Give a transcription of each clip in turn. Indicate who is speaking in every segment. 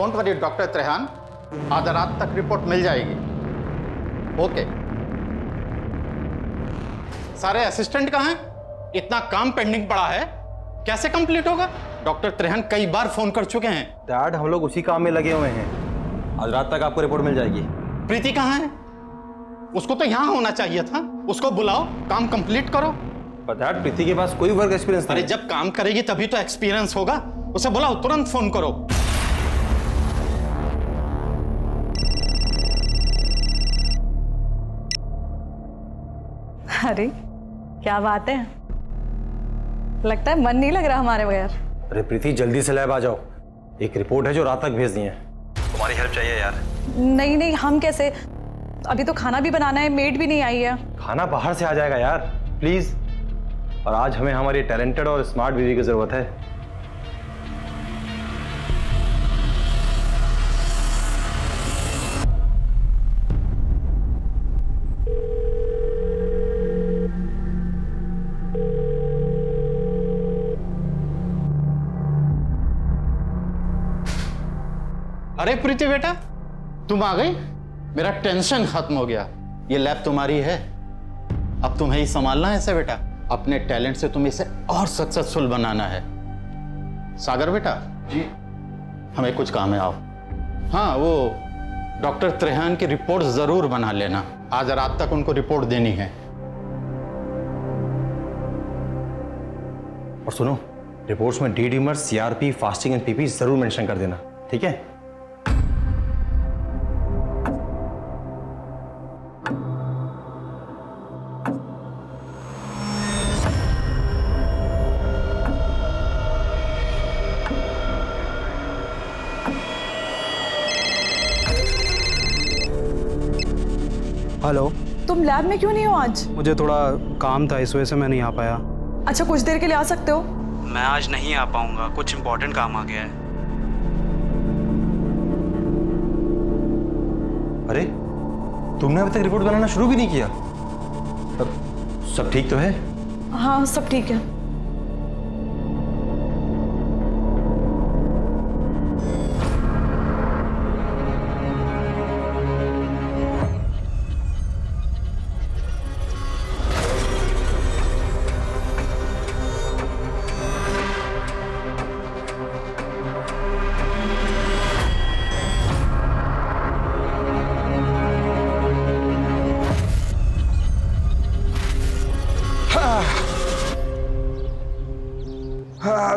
Speaker 1: Don't worry doctor Trehan, आधा रात तक रिपोर्ट मिल जाएगी। ओके। सारे असिस्टेंट कहाँ हैं? इतना काम पेंडिंग पड़ा है, कैसे कंप्लीट होगा? डॉक्टर त्रेहान कई बार फोन कर चुके हैं।
Speaker 2: डैड, हम लोग उसी काम में लगे हुए हैं। आज रात तक आपको रिपोर्ट मिल जाएगी।
Speaker 1: प्रीति कहाँ है? उसको तो यहां होना चाहिए था। उसको बुलाओ, काम कंप्लीट करो।
Speaker 2: पर डैड, प्रीति के पास कोई वर्क एक्सपीरियंस नहीं।
Speaker 1: अरे जब काम करेगी तभी तो एक्सपीरियंस होगा। उसे बुलाओ, तुरंत फोन करो।
Speaker 3: अरे क्या बात है, लगता है मन नहीं लग रहा हमारे बगैर।
Speaker 2: अरे प्रीति, जल्दी से लैब आ जाओ। एक रिपोर्ट है जो रात तक भेजनी है। तुम्हारी हेल्प चाहिए यार।
Speaker 3: नहीं नहीं, हम कैसे? अभी तो खाना भी बनाना है, मेड भी नहीं आई है।
Speaker 2: खाना बाहर से आ जाएगा यार, प्लीज। और आज हमें हमारी टैलेंटेड और स्मार्ट बीवी की जरूरत है।
Speaker 1: अरे प्रीति बेटा, तुम आ गई। मेरा टेंशन खत्म हो गया। ये लैब तुम्हारी है, अब तुम्हें ही संभालना है इसे बेटा। अपने टैलेंट से तुम इसे और सक्सेसफुल बनाना है। सागर बेटा जी, हमें कुछ काम है, आओ। हाँ, वो डॉक्टर त्रेहान की रिपोर्ट जरूर बना लेना। आज रात तक उनको रिपोर्ट देनी है।
Speaker 2: और सुनो, रिपोर्ट्स में D डीमर, CRP, fasting and PP जरूर मेंशन कर देना, ठीक है?
Speaker 4: हेलो।
Speaker 3: तुम लैब में क्यों नहीं हो आज?
Speaker 4: मुझे थोड़ा काम था, इस वजह से मैं नहीं आ पाया।
Speaker 3: अच्छा, कुछ देर के लिए आ सकते हो?
Speaker 4: मैं आज नहीं आ पाऊंगा, कुछ इम्पोर्टेंट काम आ गया है।
Speaker 2: अरे, तुमने अभी तक रिपोर्ट बनाना शुरू भी नहीं किया? सब ठीक तो है?
Speaker 3: हाँ, सब ठीक है।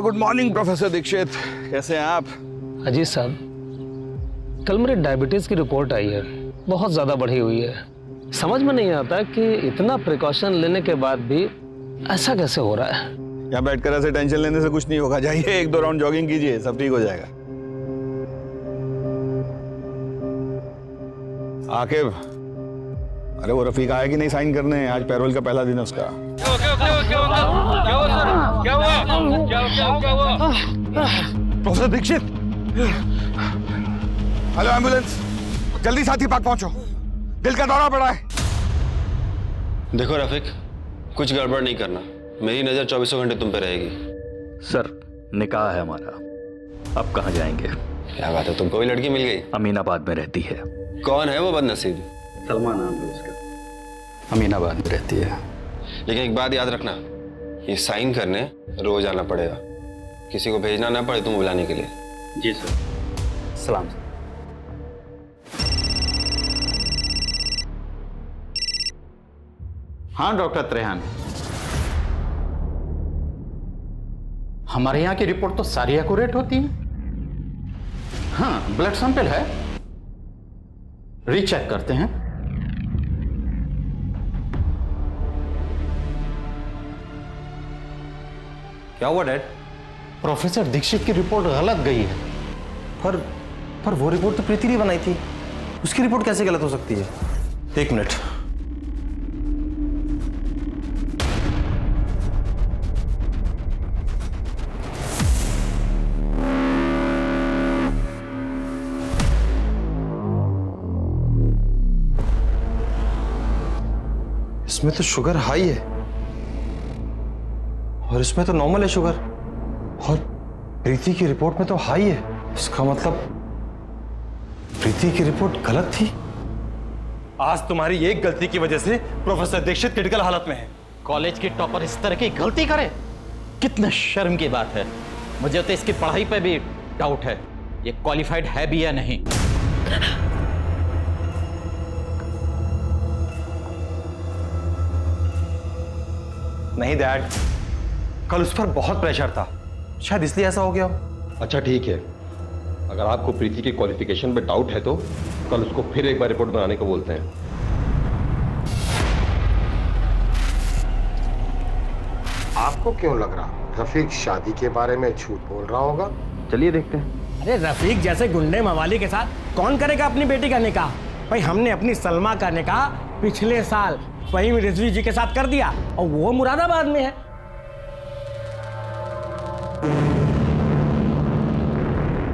Speaker 5: गुड मॉर्निंग प्रोफेसर दीक्षित, कैसे हैं आप?
Speaker 6: अजीत साहब, कल मेरे डायबिटीज की रिपोर्ट आई है, बहुत ज्यादा बढ़ी हुई है। समझ में नहीं आता कि इतना प्रिकॉशन लेने के बाद भी ऐसा कैसे हो रहा है।
Speaker 5: यहाँ बैठकर ऐसे टेंशन लेने से कुछ नहीं होगा। जाइए 1-2 राउंड जॉगिंग कीजिए, सब ठीक हो जाएगा। आकिब, अरे वो रफीक आया कि नहीं साइन करने? आज पैरोल का पहला दिन है उसका। प्रोफेसर दीक्षित, हेलो एम्बुलेंस, जल्दी साथी पार्क पहुंचो, दिल का दौरा पड़ा है।
Speaker 7: देखो रफीक, कुछ गड़बड़ नहीं करना, मेरी नजर 24 घंटे तुम पे रहेगी।
Speaker 8: सर, निकाह है हमारा, अब कहाँ जाएंगे?
Speaker 7: क्या बात है, तुमको भी लड़की मिल गई?
Speaker 8: अमीनाबाद में रहती है।
Speaker 7: कौन है वो बदनसीब?
Speaker 8: सलमा नाम है उसका।
Speaker 1: अमीनाबाद में रहती है।
Speaker 7: लेकिन एक बात याद रखना, ये साइन करने रोज आना पड़ेगा, किसी को भेजना ना पड़े तुम बुलाने के लिए।
Speaker 8: जी सर। सलाम सर।
Speaker 1: हाँ डॉक्टर त्रेहान, हमारे यहाँ की रिपोर्ट तो सारी एक्यूरेट होती है। हाँ, ब्लड सैंपल है, रीचेक करते हैं।
Speaker 2: क्या हुआ डैड?
Speaker 1: प्रोफेसर दीक्षित की रिपोर्ट गलत गई है।
Speaker 2: पर वो रिपोर्ट तो प्रीति ने बनाई थी, उसकी रिपोर्ट कैसे गलत हो सकती है? एक मिनट। इसमें तो शुगर हाई है और इसमें तो नॉर्मल है शुगर, और प्रीति की रिपोर्ट में तो हाई है। इसका मतलब प्रीति की रिपोर्ट गलत थी। आज तुम्हारी एक गलती की वजह से प्रोफेसर दीक्षित क्रिटिकल हालत में है।
Speaker 1: कॉलेज की टॉपर इस तरह की गलती करे, कितना शर्म की बात है। मुझे तो इसकी पढ़ाई पे भी डाउट है, ये क्वालिफाइड है भी या नहीं।
Speaker 2: नहीं डैड, कल उस पर बहुत प्रेशर था, शायद इसलिए ऐसा हो गया हो।
Speaker 9: अच्छा ठीक है, अगर आपको प्रीति के क्वालिफिकेशन पे डाउट है तो कल उसको फिर एक बार रिपोर्ट बनाने को बोलते हैं।
Speaker 10: आपको क्यों लग रहा रफीक शादी के बारे में झूठ बोल रहा होगा?
Speaker 7: चलिए देखते हैं।
Speaker 11: अरे रफीक जैसे गुंडे मवाली के साथ कौन करेगा अपनी बेटी का निकाह? भाई हमने अपनी सलमा का निकाह पिछले साल फहीम रिजवी जी के साथ कर दिया और वो मुरादाबाद में है।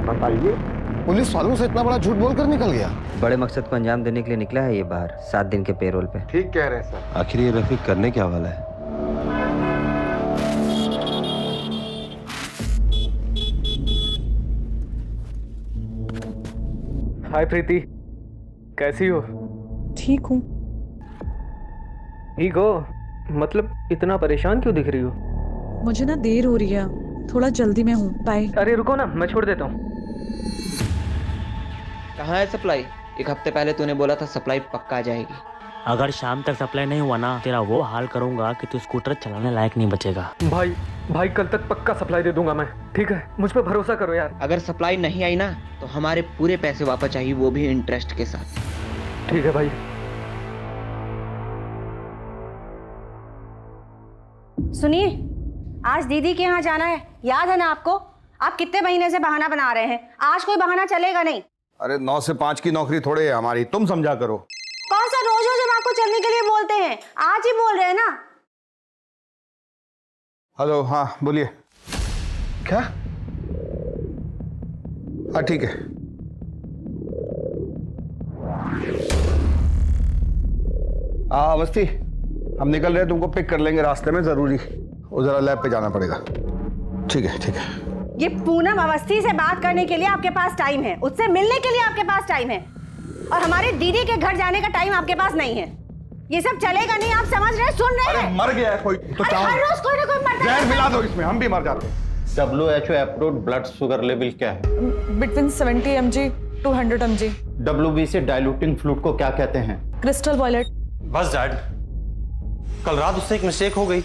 Speaker 10: बताइए, पुलिस वालों से इतना बड़ा झूठ बोलकर निकल गया?
Speaker 12: बड़े मकसद को अंजाम देने के लिए निकला है ये बाहर 7 दिन के पेरोल पे।
Speaker 10: ठीक कह रहे हैं सर।
Speaker 9: आखिर ये रफीक करने क्या वाला है?
Speaker 6: हाय प्रीति, कैसी हो?
Speaker 3: ठीक हूँ।
Speaker 6: ठीक हो? मतलब इतना परेशान क्यों दिख रही हो?
Speaker 3: मुझे ना देर हो रही है, थोड़ा जल्दी में हूँ। बाय।
Speaker 6: अरे रुको ना, मैं छोड़ देता हूँ।
Speaker 12: कहाँ है सप्लाई? एक हफ्ते पहले तूने बोला था सप्लाई पक्का आ जाएगी।
Speaker 11: अगर शाम तक सप्लाई नहीं हुआ ना, तेरा वो हाल करूंगा कि तू स्कूटर चलाने लायक नहीं बचेगा।
Speaker 6: भाई कल तक पक्का सप्लाई दे दूंगा मैं, ठीक है? मुझ पे भरोसा करो यार।
Speaker 12: अगर सप्लाई नहीं आई ना तो हमारे पूरे पैसे वापस चाहिए, वो भी इंटरेस्ट के साथ।
Speaker 6: ठीक है भाई।
Speaker 3: सुनिए, आज दीदी के यहाँ जाना है, याद है ना आपको? आप कितने महीने से बहाना बना रहे हैं, आज कोई बहाना चलेगा नहीं।
Speaker 5: अरे 9 से 5 की नौकरी थोड़े है हमारी, तुम समझा करो।
Speaker 3: कौन सा रोज रोज हम आपको चलने के लिए बोलते हैं, आज ही बोल रहे हैं ना।
Speaker 5: हेलो, हाँ बोलिए। क्या? हाँ ठीक है। अवस्थी, हम निकल रहे हैं, तुमको पिक कर लेंगे रास्ते में, जरूरी उधर लैब पे जाना पड़ेगा। ठीक है ठीक है।
Speaker 3: ये पूनम अवस्थी से बात करने के लिए आपके पास टाइम है, उससे मिलने के लिए आपके पास टाइम है, और हमारी दीदी के घर जाने का टाइम आपके पास नहीं है। ये सब चलेगा नहीं, आप समझ रहे, सुन रहे हैं?
Speaker 5: मर गया है कोई तो
Speaker 3: हर रोज कोई ना कोई मरता है।
Speaker 5: जहर मिला दो इसमें, हम भी मर जाते हैं।
Speaker 1: WHO approved blood sugar level क्या है?
Speaker 3: Between 70 mg to 100 mg।
Speaker 1: WBC diluting fluid को क्या कहते हैं?
Speaker 3: Crystal violet.
Speaker 2: बस डैड, कल रात उससे एक मिस्टेक हो गई,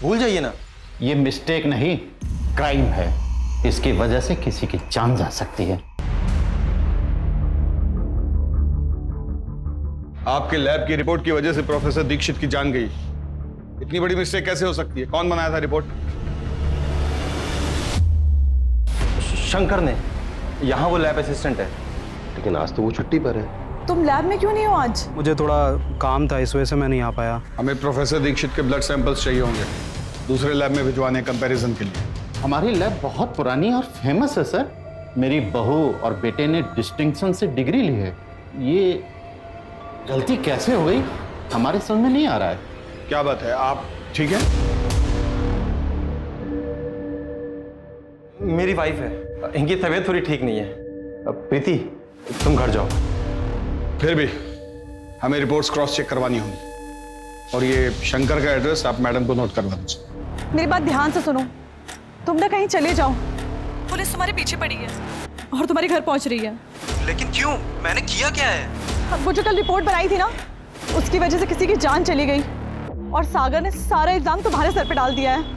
Speaker 2: भूल जाइए ना।
Speaker 1: ये मिस्टेक नहीं, क्राइम है। इसकी वजह से किसी की जान जा सकती है।
Speaker 5: आपके लैब की रिपोर्ट की वजह से प्रोफेसर दीक्षित की जान गई। इतनी बड़ी मिस्टेक कैसे हो सकती है? कौन बनाया था रिपोर्ट?
Speaker 2: शंकर ने, यहाँ वो लैब असिस्टेंट है।
Speaker 9: लेकिन आज तो वो छुट्टी पर है।
Speaker 3: तुम लैब में क्यों नहीं हो आज?
Speaker 4: मुझे थोड़ा काम था, इस वजह से मैं नहीं आ पाया।
Speaker 5: हमें प्रोफेसर दीक्षित के ब्लड सैंपल्स चाहिए होंगे, दूसरे लैब में भिजवाने कंपैरिजन के लिए।
Speaker 1: हमारी लैब बहुत पुरानी और फेमस है सर। मेरी बहू और बेटे ने डिस्टिंक्शन से डिग्री ली है। ये गलती कैसे हो गई हमारे समझ में नहीं आ रहा है।
Speaker 5: क्या बात है, आप ठीक है?
Speaker 2: मेरी वाइफ है, इनकी तबीयत थोड़ी ठीक नहीं है। प्रीति, तुम घर जाओ।
Speaker 5: फिर भी हमें रिपोर्ट्स क्रॉस चेक करवानी होंगी, और ये शंकर का एड्रेस आप मैडम को नोट करवा दीजिए।
Speaker 3: मेरी बात ध्यान से सुनो, तुम ना कहीं चले जाओ, पुलिस तुम्हारे पीछे पड़ी है और तुम्हारे घर पहुंच रही है।
Speaker 4: लेकिन क्यों? मैंने किया क्या है?
Speaker 3: अब वो जो कल रिपोर्ट बनाई थी ना, उसकी वजह से किसी की जान चली गई, और सागर ने सारा इल्जाम तुम्हारे सर पे डाल दिया है।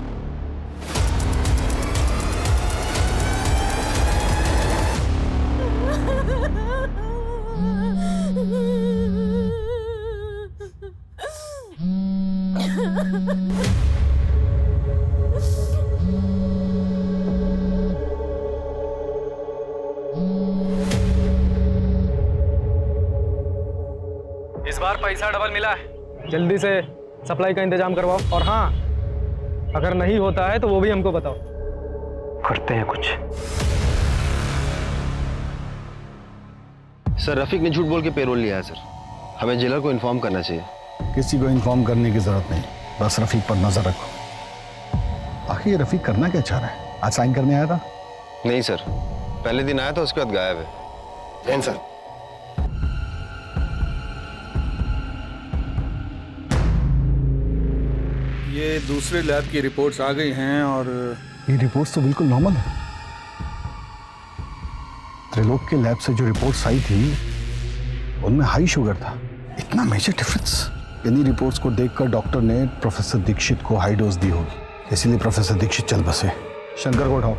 Speaker 6: इस बार पैसा डबल मिला है, जल्दी से सप्लाई का इंतजाम करवाओ। और हाँ, अगर नहीं होता है तो वो भी हमको बताओ, करते हैं कुछ।
Speaker 7: सर रफीक ने झूठ बोल के पेरोल लिया है सर, हमें जेलर को इन्फॉर्म करना चाहिए।
Speaker 5: किसी को इन्फॉर्म करने की जरूरत नहीं, बस रफीक पर नजर रखो। आखिर ये रफीक करना क्या चाह रहा है? आज साइन करने आया था?
Speaker 7: नहीं सर, पहले दिन आया था, उसके बाद गायब है।
Speaker 10: जैन सर,
Speaker 5: दूसरे लैब की रिपोर्ट्स आ गई हैं और ये रिपोर्ट्स तो बिल्कुल नॉर्मल है। त्रिलोक के लैब से जो रिपोर्ट्स आई थी उनमें हाई शुगर था। इतना मेजर डिफरेंस? इन्हीं रिपोर्ट्स को देखकर डॉक्टर ने प्रोफेसर दीक्षित को हाई डोज दी होगी, इसीलिए प्रोफेसर दीक्षित चल बसे। शंकर को उठाओ,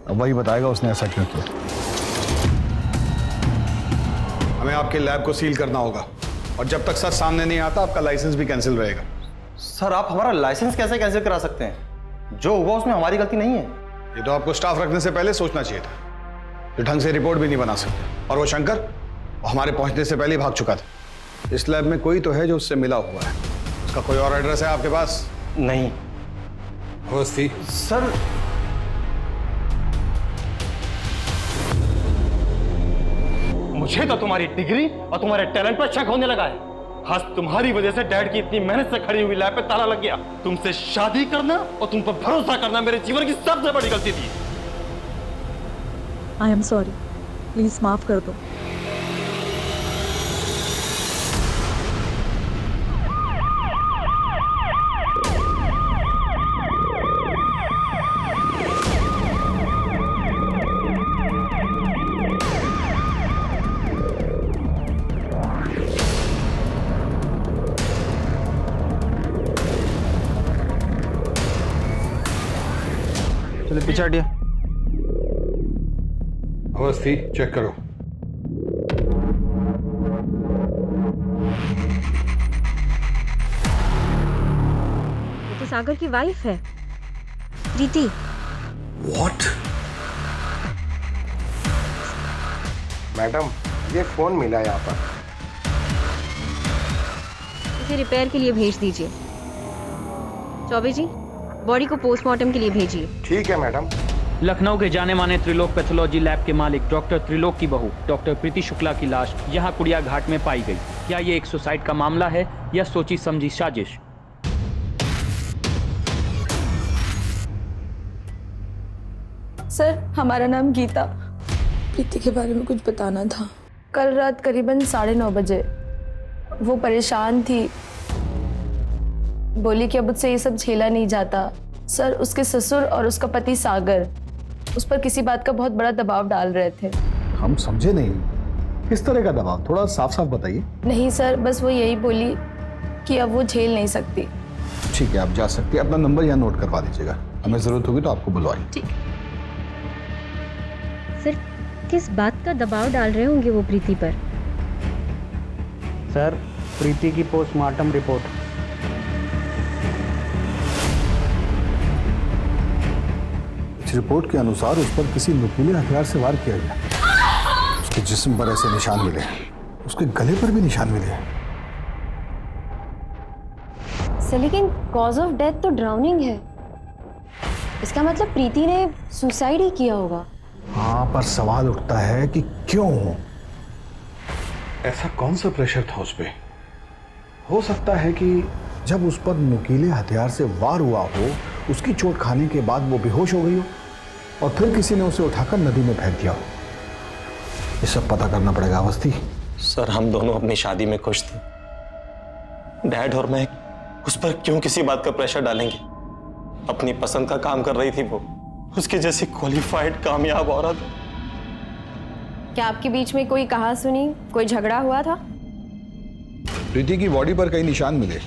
Speaker 5: अब वही बताएगा उसने ऐसा क्यों किया। हमें आपके लैब को सील करना होगा और जब तक सच सामने नहीं आता आपका लाइसेंस भी कैंसिल रहेगा।
Speaker 2: सर आप हमारा लाइसेंस कैसे कैंसिल करा सकते हैं? जो हुआ उसमें हमारी गलती नहीं है।
Speaker 5: ये तो आपको स्टाफ रखने से पहले सोचना चाहिए था। जो ढंग से रिपोर्ट भी नहीं बना सकते। और वो शंकर वो हमारे पहुंचने से पहले ही भाग चुका था। इस लैब में कोई तो है जो उससे मिला हुआ है। उसका कोई और एड्रेस है आपके पास?
Speaker 2: नहीं।
Speaker 5: अवस्थी
Speaker 2: सर मुझे तो तुम्हारी डिग्री और तुम्हारे टैलेंट पर शक होने लगा है। आज तुम्हारी वजह से डैड की इतनी मेहनत से खड़ी हुई लैब पे ताला लग गया। तुमसे शादी करना और तुम पर भरोसा करना मेरे जीवन की सबसे बड़ी गलती थी।
Speaker 13: आई एम सॉरी, प्लीज माफ कर दो।
Speaker 2: चलो पीछे हटिए।
Speaker 5: अवस्थी चेक करो।
Speaker 3: ये तो सागर की वाइफ है, प्रीति।
Speaker 5: व्हाट?
Speaker 10: मैडम ये फोन मिला यहाँ पर।
Speaker 3: इसे रिपेयर के लिए भेज दीजिए। चौबे जी, बॉडी को पोस्टमार्टम के लिए भेजिए।
Speaker 10: ठीक है मैडम।
Speaker 14: लखनऊ के जाने माने त्रिलोक पैथोलॉजी लैब के मालिक डॉक्टर त्रिलोक की बहू डॉक्टर प्रीति शुक्ला की लाश यहाँ कुड़िया घाट में पाई गई। क्या ये एक सुसाइड का मामला है या सोची समझी साजिश?
Speaker 13: सर, हमारा नाम गीता। प्रीति के बारे में कुछ बताना था। कल रात करीबन 9:30 बजे वो परेशान थी, बोली कि अब मुझसे ये सब झेला नहीं जाता। सर, उसके ससुर और उसका पति सागर उस पर किसी बात का बहुत बड़ा दबाव डाल रहे थे।
Speaker 5: हम समझे नहीं, किस तरह का दबाव? थोड़ा साफ साफ बताइए।
Speaker 13: नहीं सर, बस वो यही बोली कि अब वो झेल नहीं सकती।
Speaker 5: ठीक है, आप जा सकते हैं। अपना नंबर यहाँ नोट करवा दीजिएगा, हमें जरूरत होगी तो आपको बुलवाएं।
Speaker 13: ठीक।
Speaker 3: सर, किस बात का दबाव डाल रहे होंगे वो प्रीति पर?
Speaker 4: सर, प्रीति की पोस्टमार्टम रिपोर्ट।
Speaker 5: इस रिपोर्ट के अनुसार उस पर किसी नुकीले हथियार से वार किया गया। उसके जिस्म पर ऐसे निशान मिले, उसके गले पर भी निशान मिले।
Speaker 3: सर, लेकिन कॉज ऑफ डेथ तो ड्राउनिंग है। इसका मतलब प्रीति ने सुसाइड ही किया होगा।
Speaker 5: हाँ, पर सवाल उठता है कि क्यों? ऐसा कौन सा प्रेशर था उस पे? हो सकता है कि जब उस पर नुकीले हथियार से वार हुआ हो, उसकी चोट खाने के बाद वो बेहोश हो गई हो और फिर किसी ने उसे उठाकर नदी में फेंक दिया हो। ये सब पता करना पड़ेगा अवस्थी।
Speaker 2: सर, हम दोनों अपनी शादी में खुश थे। डैड और मैं उस पर क्यों किसी बात का प्रेशर डालेंगे? अपनी पसंद का काम कर रही थी वो, उसकी जैसी क्वालिफाइड कामयाब औरत।
Speaker 13: क्या आपके बीच में कोई कहा सुनी, कोई झगड़ा हुआ था?
Speaker 5: प्रीति की बॉडी पर कई निशान मिले।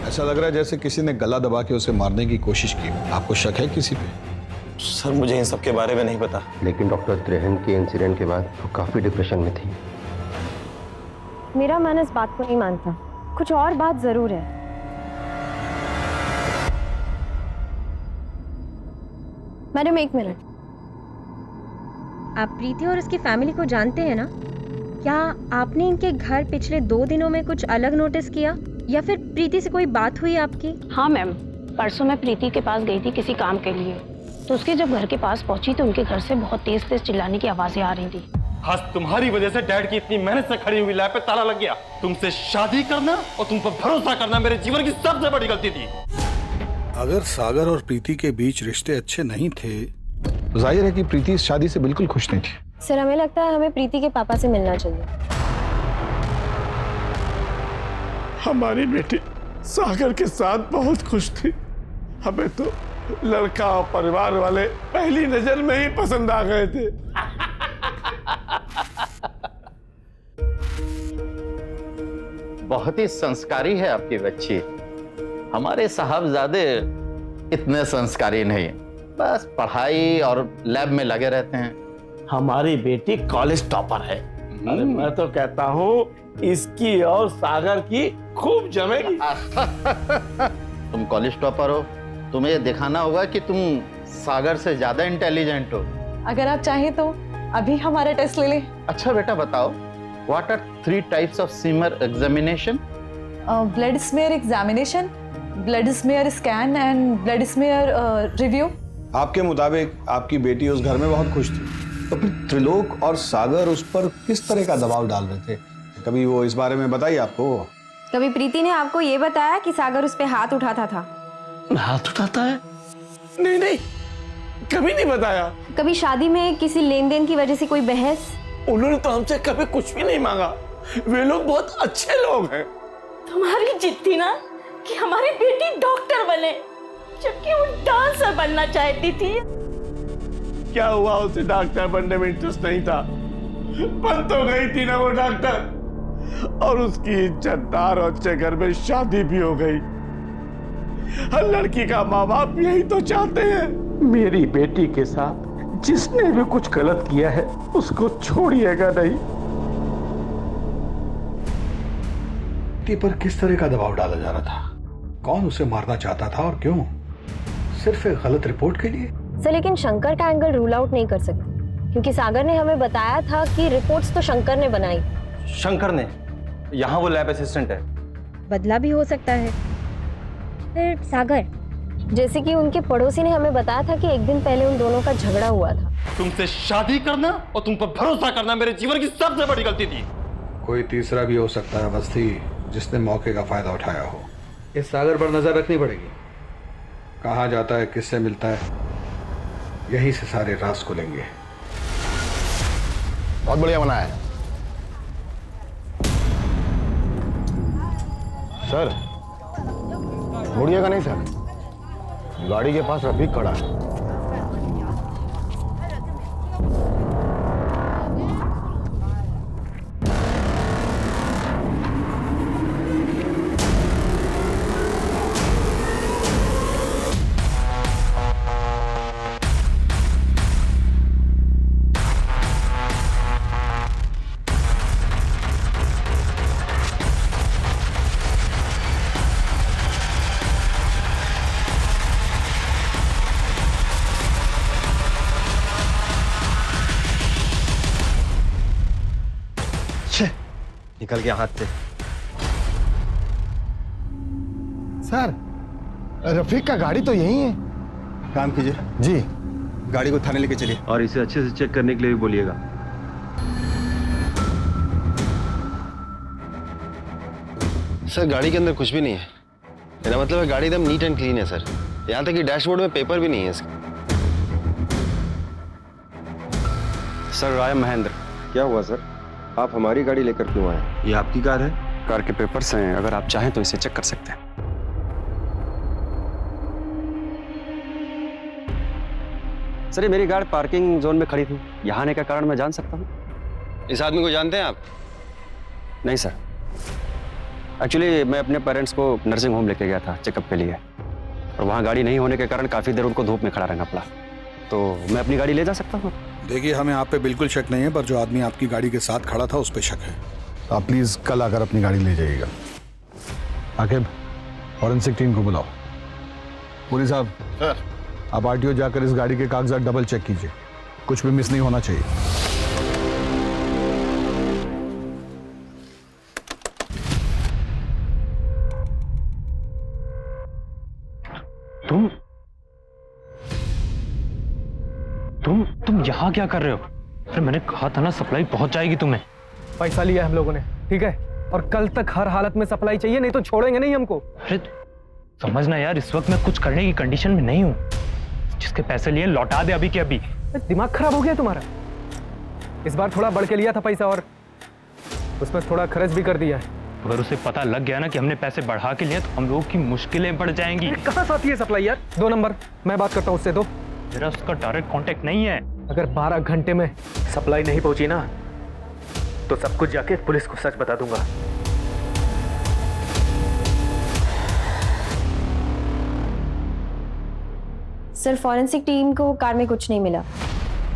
Speaker 5: ऐसा लग रहा है जैसे किसी ने गला दबा के उसे मारने की कोशिश की। आपको शक है किसी पे?
Speaker 2: सर, मुझे इन सब के बारे में नहीं पता।
Speaker 9: लेकिन डॉक्टर त्रेहन के इंसिडेंट के बाद वो काफी डिप्रेशन में थी।
Speaker 3: मेरा मन इस बात को नहीं मानता। कुछ और बात जरूर है।
Speaker 13: Madam, 1 minute.
Speaker 3: आप प्रीति और उसकी फैमिली को जानते हैं ना? क्या आपने इनके घर पिछले 2 दिनों में कुछ अलग नोटिस किया या फिर प्रीति से कोई बात हुई आपकी?
Speaker 13: हाँ मैम, परसों मैं प्रीति के पास गई थी किसी काम के लिए, तो उसके जब घर के पास पहुंची तो उनके घर से बहुत तेज तेज चिल्लाने की आवाजें आ रही थी।
Speaker 2: आज तुम्हारी वजह से डैड की इतनी मेहनत से खड़ी हुई लैब पे ताला लग गया। तुमसे शादी करना और तुम पर भरोसा करना मेरे जीवन की सबसे बड़ी गलती थी।
Speaker 5: अगर सागर और प्रीति के बीच रिश्ते अच्छे नहीं थे तो जाहिर है कि प्रीति इस शादी से बिल्कुल खुश नहीं थी।
Speaker 3: सर, हमें लगता है हमें प्रीति के पापा से मिलना चाहिए।
Speaker 5: हमारी बेटी
Speaker 15: सागर के साथ बहुत खुश थी। हमें तो लड़का और परिवार वाले पहली नजर में ही पसंद आ गए थे।
Speaker 1: बहुत ही संस्कारी है आपकी बच्ची। हमारे साहबजादे इतने संस्कारी नहीं, बस पढ़ाई और लैब में लगे रहते हैं।
Speaker 15: हमारी बेटी कॉलेज टॉपर है। अरे मैं तो कहता हूँ इसकी और सागर की खूब जमेगी।
Speaker 1: तुम कॉलेज टॉपर हो, तुम्हें ये दिखाना होगा कि तुम सागर से ज्यादा इंटेलिजेंट हो।
Speaker 13: अगर आप चाहें तो अभी हमारा टेस्ट ले लें।
Speaker 1: अच्छा बेटा बताओ, what are 3 types of smear examination?
Speaker 13: Blood smear examination, blood smear scan and blood smear review.
Speaker 5: आपके मुताबिक आपकी बेटी उस घर में बहुत खुश थी, तो फिर त्रिलोक और सागर उस पर किस तरह का दबाव डाल रहे थे? कभी वो इस बारे में बताइए आपको?
Speaker 3: कभी प्रीति ने आपको ये बताया कि सागर उस पे हाथ उठाता था?
Speaker 15: हाथ उठाता है? नहीं नहीं, कभी नहीं बताया।
Speaker 3: कभी शादी में किसी लेन देन की वजह से कोई बहस?
Speaker 15: उन्होंने तो हमसे कभी कुछ भी नहीं मांगा। वे लोग बहुत अच्छे लोग हैं।
Speaker 16: तुम्हारी जिद थी ना कि हमारी बेटी डॉक्टर बने, जबकि वो डांसर बनना चाहती थी।
Speaker 15: क्या हुआ, उसे डॉक्टर बनने में इंटरेस्ट नहीं था? बन तो गई थी ना वो डॉक्टर, और उसकी इज्जतदार और अच्छे घर में शादी भी हो गई। हर लड़की का माँ बाप यही तो चाहते हैं। मेरी बेटी के साथ जिसने भी कुछ गलत किया है उसको छोड़िएगा नहीं।
Speaker 5: पर किस तरह का दबाव डाला जा रहा था? कौन उसे मारना चाहता था और क्यों? सिर्फ एक गलत रिपोर्ट के लिए?
Speaker 3: सर लेकिन शंकर का एंगल रूल आउट नहीं कर सकते, क्योंकि सागर ने हमें बताया था कि रिपोर्ट्स तो शंकर ने बनाई।
Speaker 2: शंकर ने? यहाँ वो लैब असिस्टेंट है।
Speaker 3: बदला भी हो सकता है। फिर सागर, जैसे कि उनके पड़ोसी ने हमें बताया था कि एक दिन पहले उन दोनों का झगड़ा हुआ था।
Speaker 2: तुमसे शादी करना और तुम पर भरोसा करना मेरे जीवन की सबसे बड़ी गलती थी।
Speaker 5: कोई तीसरा भी हो सकता है अवस्थी, जिसने मौके का फायदा उठाया हो।
Speaker 9: इस सागर पर नजर रखनी पड़ेगी।
Speaker 5: कहाँ जाता है, किससे मिलता है, यहीं से सारे राज खुलेंगे।
Speaker 10: बहुत बढ़िया बना है सर। मुड़िएगा नहीं सर, गाड़ी के पास रफीक खड़ा है।
Speaker 2: निकल गया हाथ से।
Speaker 10: सर रफीक का गाड़ी तो यही है।
Speaker 9: काम कीजिए
Speaker 10: जी,
Speaker 9: गाड़ी को थाने लेके चलिए और इसे अच्छे से चेक करने के लिए भी बोलिएगा।
Speaker 7: सर गाड़ी के अंदर कुछ भी नहीं है। मेरा मतलब है गाड़ी एकदम नीट एंड क्लीन है सर। यहाँ तक कि डैशबोर्ड में पेपर भी नहीं है इसका।
Speaker 9: Sir I am Mahendra. क्या हुआ सर, आप हमारी गाड़ी लेकर क्यों आए? ये आपकी कार है?
Speaker 17: कार के पेपर्स हैं, अगर आप चाहें तो इसे चेक कर सकते हैं। सर ये मेरी गाड़ी पार्किंग जोन में खड़ी थी, यहाँ आने का कारण मैं जान सकता हूँ?
Speaker 7: इस आदमी को जानते हैं आप?
Speaker 17: नहीं सर, एक्चुअली मैं अपने पेरेंट्स को नर्सिंग होम लेके गया था चेकअप के लिए, और वहाँ गाड़ी नहीं होने के कारण काफ़ी देर उनको धूप में खड़ा रहना पड़ा, तो मैं अपनी गाड़ी ले जा सकता हूँ?
Speaker 5: देखिए हमें आप पे बिल्कुल शक नहीं है, पर जो आदमी आपकी गाड़ी के साथ खड़ा था उस पे शक है। तो आप प्लीज कल आकर अपनी गाड़ी ले जाइएगा। आकिब, फॉरेंसिक टीम को बुलाओ। पुलिस साहब सर, आप आरटीओ जाकर इस गाड़ी के कागजात डबल चेक कीजिए, कुछ भी मिस नहीं होना चाहिए।
Speaker 14: तुम यहाँ क्या कर रहे हो? अरे मैंने कहा था ना सप्लाई पहुंच जाएगी तुम्हें।
Speaker 11: पैसा लिया हम लोगों ने, ठीक है, और कल तक हर हालत में सप्लाई चाहिए, नहीं तो छोड़ेंगे नहीं हमको।
Speaker 14: अरे समझना यार, इस वक्त मैं कुछ करने की कंडीशन में नहीं हूँ। जिसके पैसे लिए लौटा दे अभी के अभी।
Speaker 11: दिमाग खराब हो गया तुम्हारा? इस बार थोड़ा बढ़ के लिया था पैसा और उसमें थोड़ा खर्च भी कर दिया है।
Speaker 14: अगर उसे पता लग गया ना कि हमने पैसे बढ़ा के लिए तो हम लोगों की मुश्किलें बढ़ जाएंगी।
Speaker 11: कहाँ से आती है सप्लाई यार? 2 नंबर, मैं बात करता हूँ उससे। दो।
Speaker 14: मेरा उसका डायरेक्ट कांटेक्ट नहीं है।
Speaker 11: अगर 12 घंटे में सप्लाई नहीं पहुंची ना तो सब कुछ जाके पुलिस को सच बता दूंगा।
Speaker 13: सर फॉरेंसिक टीम को कार में कुछ नहीं मिला।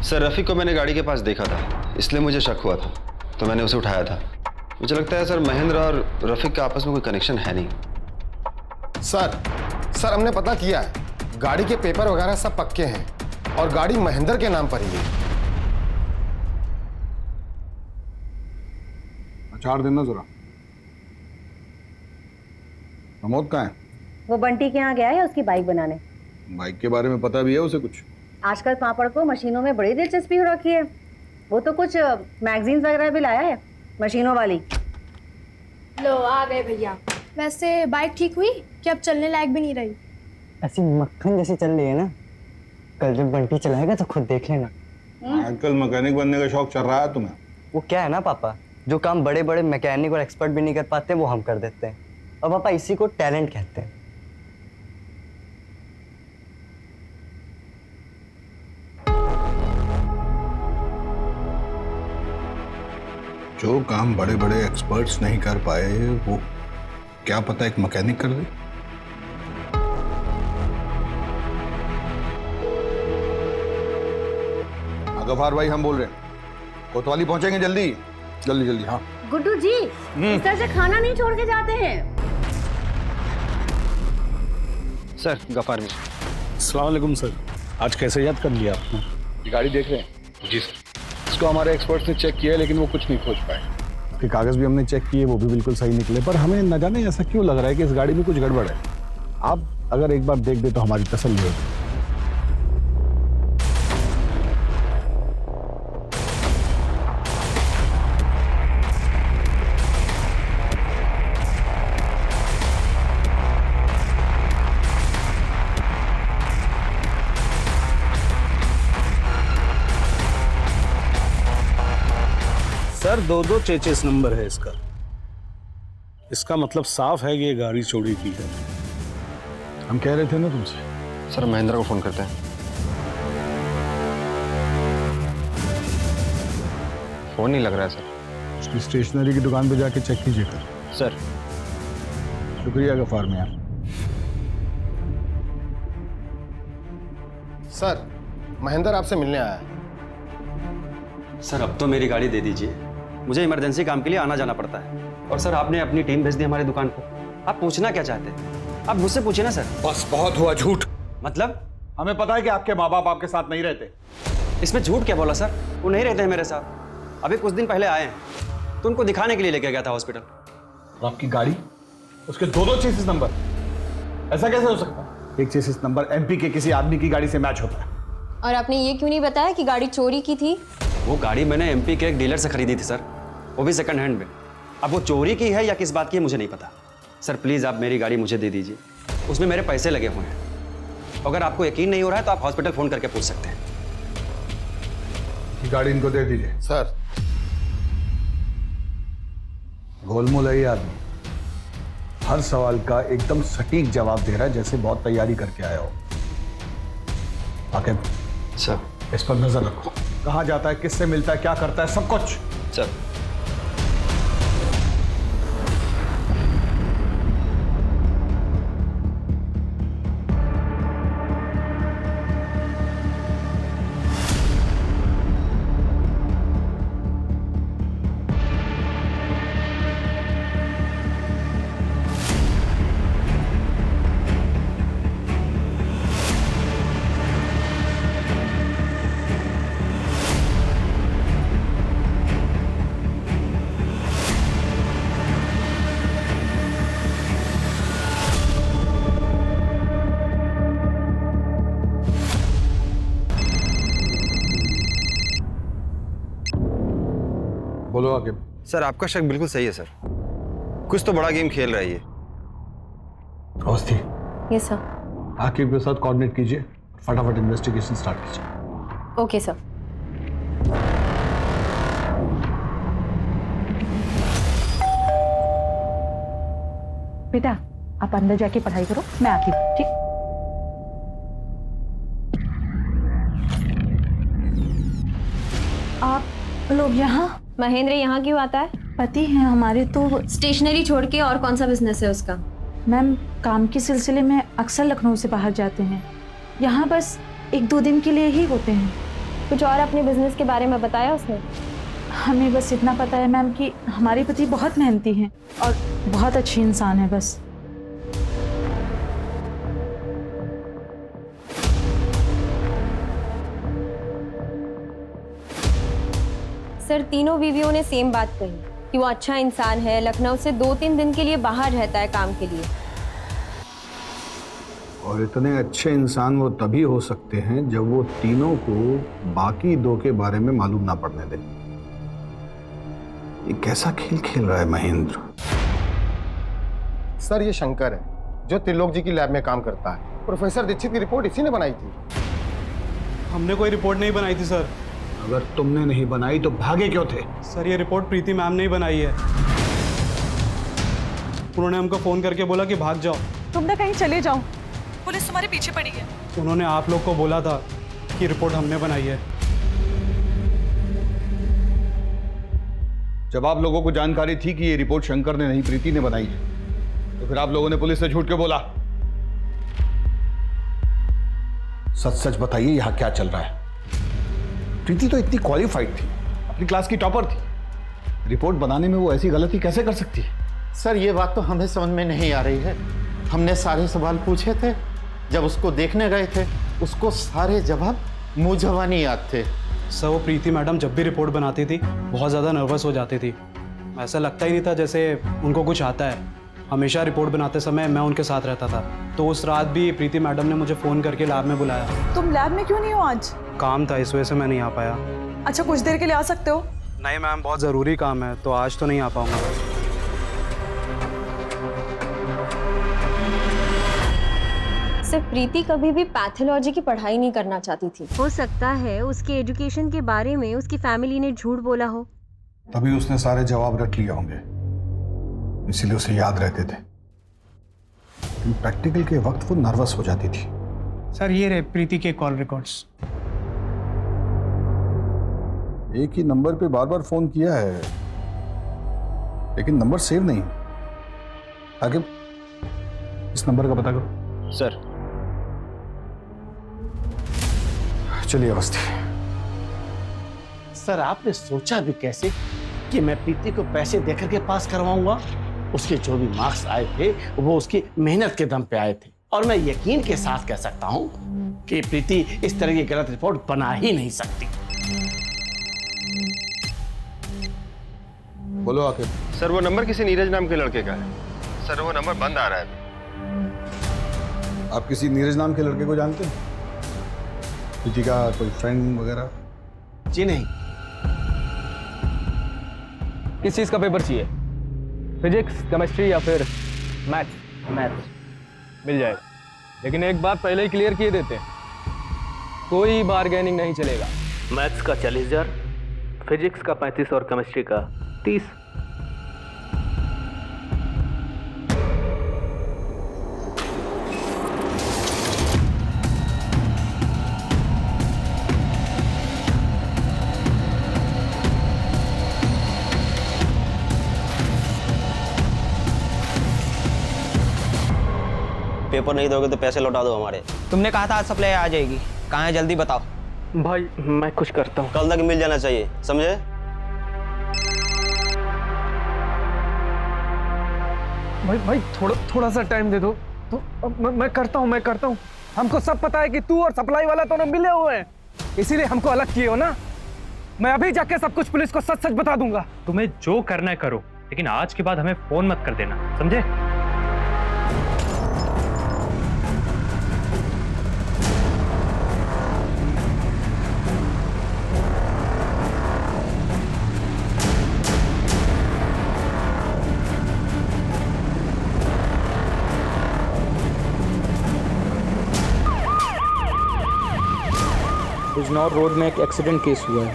Speaker 7: सर रफ़ीक को मैंने गाड़ी के पास देखा था, इसलिए मुझे शक हुआ था, तो मैंने उसे उठाया था। मुझे लगता है सर महेंद्र और रफ़ीक का आपस में कोई कनेक्शन है नहीं।
Speaker 10: सर हमने पता किया है, गाड़ी के पेपर वगैरह सब पक्के हैं और गाड़ी महेंद्र के नाम पर ही है।
Speaker 5: अचार देना जरा। प्रमोद कहाँ है?
Speaker 3: वो बंटी के यहाँ गया है उसकी बाइक बनाने।
Speaker 5: बाइक के बारे में पता भी है उसे कुछ?
Speaker 3: आजकल पापड़ को मशीनों में बड़ी दिलचस्पी हो रखी है। वो तो कुछ मैगजीन्स वगैरह भी लाया है मशीनों वाली।
Speaker 13: लो आ गए भैया। वैसे बाइक ठीक हुई कि अब चलने लायक भी नहीं रही?
Speaker 18: ऐसी मक्खन जैसी चल रही है ना, कल जब बंटी चलाएगा तो खुद देख लेना।
Speaker 5: आजकल मैकेनिक बनने का शौक चल रहा है तुम्हें?
Speaker 18: वो क्या है ना पापा, जो काम बड़े बड़े मैकेनिक और एक्सपर्ट भी नहीं कर पाते वो हम कर देते हैं। और पापा इसी को टैलेंट कहते हैं।
Speaker 5: जो काम बड़े बड़े एक्सपर्ट्स नहीं कर पाए वो क्या पता एक मैकेनिक कर दे। गफार भाई हम बोल रहे हैं, कोतवाली पहुंचेंगे जल्दी जल्दी जल्दी। हाँ
Speaker 3: गुड्डू जी, इस तरह से खाना नहीं छोड़ के जाते हैं।
Speaker 7: सर गफार जी।
Speaker 5: अस्सलाम वालेकुम सर, आज कैसे याद कर लिया आपने?
Speaker 9: ये गाड़ी देख रहे हैं?
Speaker 5: जी सर। इसको हमारे एक्सपर्ट्स ने चेक किया लेकिन वो कुछ नहीं खोज पाए। इसके कागज भी हमने चेक किए, वो भी बिल्कुल सही निकले, पर हमें न जाने ऐसा क्यों लग रहा है कि इस गाड़ी में कुछ गड़बड़ है। आप अगर एक बार देख दे तो हमारी तसल्ली होगी।
Speaker 19: सर 2-2 चेचिस नंबर है इसका। इसका मतलब साफ है कि ये गाड़ी चोरी की है।
Speaker 5: हम कह रहे थे ना तुमसे।
Speaker 7: सर महेंद्र को फोन करते हैं। फोन नहीं लग रहा है सर।
Speaker 5: उसकी स्टेशनरी की दुकान पे जाके चेक कीजिए
Speaker 7: सर।
Speaker 5: शुक्रिया गफार मियां।
Speaker 10: सर महेंद्र आपसे मिलने आया है।
Speaker 17: सर अब तो मेरी गाड़ी दे दीजिए, मुझे इमरजेंसी काम के लिए आना जाना पड़ता है। और सर आपने अपनी टीम भेज दी हमारी दुकान पर। आप पूछना क्या चाहते हैं? आप मुझसे पूछिए ना सर।
Speaker 19: बस बहुत हुआ झूठ।
Speaker 17: मतलब?
Speaker 19: हमें पता है कि आपके माँ बाप आपके साथ नहीं रहते।
Speaker 17: इसमें झूठ क्या बोला सर? वो नहीं रहते हैं मेरे साथ। अभी कुछ दिन पहले आए हैं तो उनको दिखाने के लिए लेके गया था हॉस्पिटल।
Speaker 19: और आपकी गाड़ी, उसके 2-2 चेसिस नंबर, ऐसा कैसे हो सकता है?
Speaker 5: एक चेसिस नंबर एमपी के किसी आदमी की गाड़ी से मैच होता है।
Speaker 13: और आपने ये क्यों नहीं बताया कि गाड़ी चोरी की थी?
Speaker 17: वो गाड़ी मैंने एमपी के एक डीलर से खरीदी थी सर, वो भी सेकंड हैंड में। अब वो चोरी की है या किस बात की है मुझे नहीं पता। सर प्लीज़ आप मेरी गाड़ी मुझे दे दीजिए, उसमें मेरे पैसे लगे हुए हैं। अगर आपको यकीन नहीं हो रहा है तो आप हॉस्पिटल फ़ोन करके पूछ सकते हैं।
Speaker 5: गाड़ी इनको दे दीजिए।
Speaker 10: सर
Speaker 5: गोलमोल है ये आदमी, हर सवाल का एकदम सटीक जवाब दे रहा है, जैसे बहुत तैयारी करके आया हो। आकिब
Speaker 7: सर
Speaker 5: इस पर नजर रखो, कहाँ जाता है, किससे मिलता है, क्या करता है, सब कुछ।
Speaker 7: सर
Speaker 5: बोलो आकिब।
Speaker 7: सर आपका शक बिल्कुल सही है सर, कुछ तो बड़ा गेम खेल रहा है ये।
Speaker 5: Awasthi,
Speaker 13: yes sir.
Speaker 5: आकिब के साथ कोऑर्डिनेट कीजिए, फटाफट इन्वेस्टिगेशन स्टार्ट कीजिए।
Speaker 13: Okay sir. बेटा आप अंदर जाके पढ़ाई करो, मैं आती हूँ। ठीक। आप लोग यहाँ?
Speaker 20: महेंद्र यहाँ क्यों आता है?
Speaker 13: पति हैं हमारे, तो
Speaker 20: स्टेशनरी छोड़ के और कौन सा बिजनेस है उसका?
Speaker 13: मैम काम के सिलसिले में अक्सर लखनऊ से बाहर जाते हैं, यहाँ बस 1-2 दिन के लिए ही होते हैं।
Speaker 20: कुछ और अपने बिजनेस के बारे में बताया उसने?
Speaker 13: हमें बस इतना पता है मैम कि हमारे पति बहुत मेहनती हैं और बहुत अच्छे इंसान है बस।
Speaker 20: सर तीनों बीवियों ने सेम बात कही कि वो अच्छा इंसान है, लखनऊ से 2-3 दिन के लिए बाहर रहता है काम के लिए।
Speaker 5: और इतने अच्छे इंसान वो तभी हो सकते हैं जब वो तीनों को बाकी 2 के बारे में मालूम ना पड़ने दें। ये कैसा खेल खेल रहा है महेंद्र?
Speaker 10: सर ये शंकर है जो त्रिलोक जी की लैब में काम करता है। प्रोफेसर दीक्षित की रिपोर्ट इसी ने बनाई थी।
Speaker 19: हमने कोई रिपोर्ट नहीं बनाई थी सर।
Speaker 5: अगर तुमने नहीं बनाई तो भागे क्यों थे?
Speaker 19: सर ये रिपोर्ट प्रीति मैम ने ही बनाई है। उन्होंने हमको फोन करके बोला कि भाग जाओ,
Speaker 13: तुम ना कहीं चले जाओ, पुलिस तुम्हारे पीछे पड़ी है।
Speaker 19: उन्होंने आप लोग को बोला था कि रिपोर्ट हमने बनाई है।
Speaker 5: जब आप लोगों को जानकारी थी कि ये रिपोर्ट शंकर ने नहीं प्रीति ने बनाई है, तो फिर आप लोगों ने पुलिस से झूठ क्यों बोला? सच सच बताइए यहां क्या चल रहा है? प्रीति तो इतनी क्वालिफाइड थी, अपनी क्लास की टॉपर थी, रिपोर्ट बनाने में वो ऐसी गलती कैसे कर सकती है?
Speaker 1: सर ये बात तो हमें समझ में नहीं आ रही है। हमने सारे सवाल पूछे थे, जब उसको देखने गए थे उसको सारे जवाब मुंह जबानी याद थे।
Speaker 19: सर वो प्रीति मैडम जब भी रिपोर्ट बनाती थी बहुत ज़्यादा नर्वस हो जाती थी। ऐसा लगता ही नहीं था जैसे उनको कुछ आता है। हमेशा रिपोर्ट बनाते समय मैं उनके साथ रहता था। तो उस रात भी प्रीति मैडम ने मुझे फ़ोन करके लैब में बुलाया।
Speaker 13: तुम लैब में क्यों नहीं हो आज?
Speaker 19: काम था, इस वजह से मैं नहीं आ पाया।
Speaker 13: अच्छा कुछ देर के लिए आ सकते हो?
Speaker 19: नहीं मैम, बहुत ज़रूरी काम है, तो आज तो नहीं आ पाऊंगा।
Speaker 20: सर प्रीति कभी भी पैथोलॉजी की पढ़ाई नहीं करना चाहती थी। हो सकता है उसके एजुकेशन के बारे में उसकी फैमिली ने झूठ बोला हो,
Speaker 5: तभी उसने सारे जवाब रख लिए होंगे, इसीलिए उसे याद रहते थे। प्रैक्टिकल के वक्त वो नर्वस हो जाती थी।
Speaker 11: सर ये रहे प्रीति के कॉल रिकॉर्ड्स।
Speaker 5: एक ही नंबर पे बार बार फोन किया है, लेकिन नंबर सेव नहीं। आगे इस नंबर का पता करो।
Speaker 17: सर
Speaker 5: चलिए अवस्थी।
Speaker 15: सर आपने सोचा भी कैसे कि मैं प्रीति को पैसे देकर के पास करवाऊंगा? उसके जो भी मार्क्स आए थे वो उसकी मेहनत के दम पे आए थे, और मैं यकीन के साथ कह सकता हूं कि प्रीति इस तरह की गलत रिपोर्ट बना ही नहीं सकती।
Speaker 5: बोलो आखिर।
Speaker 7: सर वो नंबर किसी नीरज नाम के लड़के का है। सर वो नंबर बंद आ रहा है।
Speaker 5: आप किसी नीरज नाम के लड़के को जानते हैं? प्रीति का कोई फ्रेंड वगैरह?
Speaker 15: जी नहीं।
Speaker 6: किस चीज़ का पेपर चाहिए? फिजिक्स, केमिस्ट्री या फिर मैथ्स? मिल जाएगा, लेकिन एक बात पहले ही क्लियर किए देते हैं, कोई बार्गेनिंग नहीं चलेगा।
Speaker 8: मैथ्स का 40,000, फिजिक्स का 35 और केमिस्ट्री का 30।
Speaker 18: पेपर नहीं दोगे तो पैसे लौटा दो हमारे।
Speaker 12: तुमने कहा था आज सप्लाई आ जाएगी, कहाँ है जल्दी बताओ।
Speaker 6: भाई मैं कुछ करता हूँ।
Speaker 18: कल तक मिल जाना चाहिए, समझे?
Speaker 6: भाई थोड़ा सा टाइम दे दो तो मैं करता हूँ।
Speaker 11: हमको सब पता है कि तू और सप्लाई वाला दोनों मिले हुए हैं, इसीलिए हमको अलग किए हो ना। मैं अभी जाके सब कुछ पुलिस को सच बता दूंगा।
Speaker 14: तुम्हें जो करना है करो, लेकिन आज के बाद हमें फोन मत कर देना, समझे?
Speaker 4: बिजनौर रोड में एक एक्सीडेंट केस हुआ है।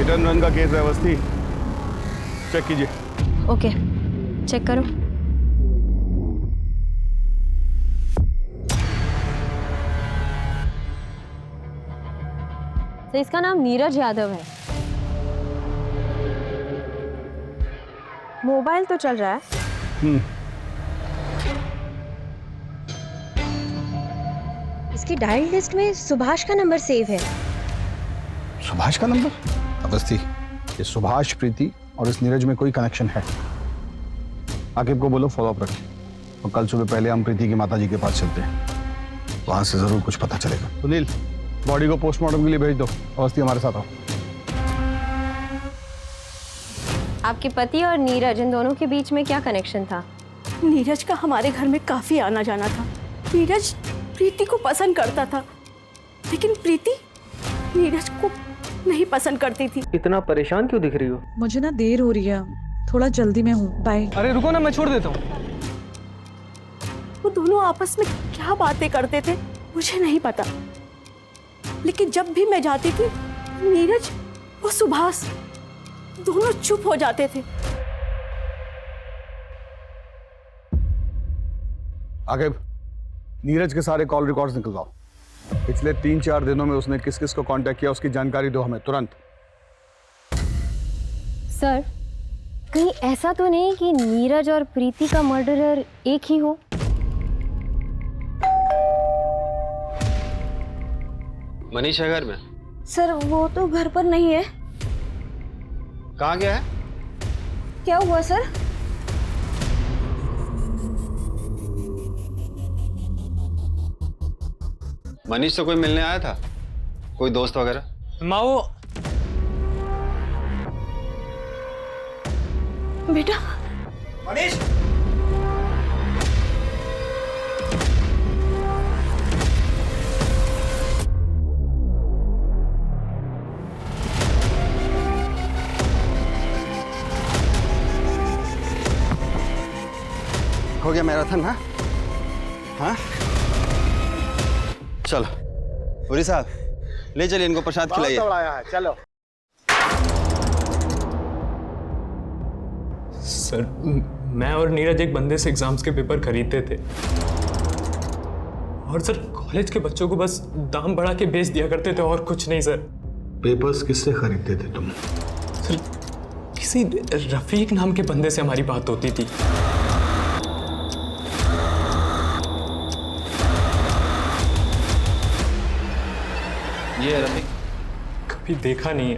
Speaker 5: हिट एंड रन का केस है अवस्थी, चेक कीजिए।
Speaker 20: ओके, चेक करो। तो इसका नाम नीरज यादव है। मोबाइल तो चल रहा है। इसकी डायल लिस्ट में सुभाष का नंबर सेव है।
Speaker 5: सुभाष का नंबर? अवस्थी, ये सुभाष, प्रीति और इस नीरज में कोई कनेक्शन है? आकिब को बोलो फॉलो अप रखें, और कल सुबह पहले हम प्रीति की माताजी के पास चलते हैं, वहां से जरूर कुछ पता चलेगा। सुनील, बॉडी को पोस्टमार्टम के लिए भेज दो। अवस्थी हमारे साथ आओ।
Speaker 20: आपके पति और नीरज, इन दोनों के बीच में क्या कनेक्शन था?
Speaker 16: नीरज का हमारे घर में काफी आना जाना था। नीरज प्रीति को पसंद करता था, लेकिन प्रीति नीरज को नहीं पसंद करती थी।
Speaker 6: इतना परेशान क्यों दिख रही हो?
Speaker 13: मुझे ना देर हो रही है, थोड़ा जल्दी में हूँ, बाय।
Speaker 6: अरे रुको ना, मैं छोड़ देता हूँ।
Speaker 16: वो दोनों आपस में क्या बातें करते थे मुझे नहीं पता, लेकिन जब भी मैं जाती थी नीरज और सुभाष दोनों चुप हो जाते थे।
Speaker 5: आकिब, नीरज के सारे कॉल रिकॉर्ड्स निकलवाओ। पिछले 3-4 दिनों में उसने किस किस को कांटेक्ट किया, उसकी जानकारी दो हमें तुरंत।
Speaker 20: सर, कहीं ऐसा तो नहीं कि नीरज और प्रीति का मर्डरर एक ही हो?
Speaker 7: मनीष है घर में?
Speaker 16: सर वो तो घर पर नहीं है।
Speaker 7: कहाँ गया है?
Speaker 16: क्या हुआ सर?
Speaker 7: मनीष तो कोई मिलने आया था, कोई दोस्त वगैरह?
Speaker 6: माओ,
Speaker 16: बेटा
Speaker 11: मनीष,
Speaker 7: हो गया मैराथन? हाँ हाँ, चलो पुरी साहब ले चलिए इनको, प्रसाद खिलाइए।
Speaker 5: है, चलो।
Speaker 6: सर, मैं और नीरज एक बंदे से एग्जाम्स के पेपर खरीदते थे, और सर कॉलेज के बच्चों को बस दाम बढ़ा के बेच दिया करते थे, और कुछ नहीं सर।
Speaker 5: पेपर्स किससे खरीदते थे तुम?
Speaker 6: सर, किसी रफीक नाम के बंदे से हमारी बात होती थी।
Speaker 7: ये है रफीक?
Speaker 6: कभी देखा नहीं है,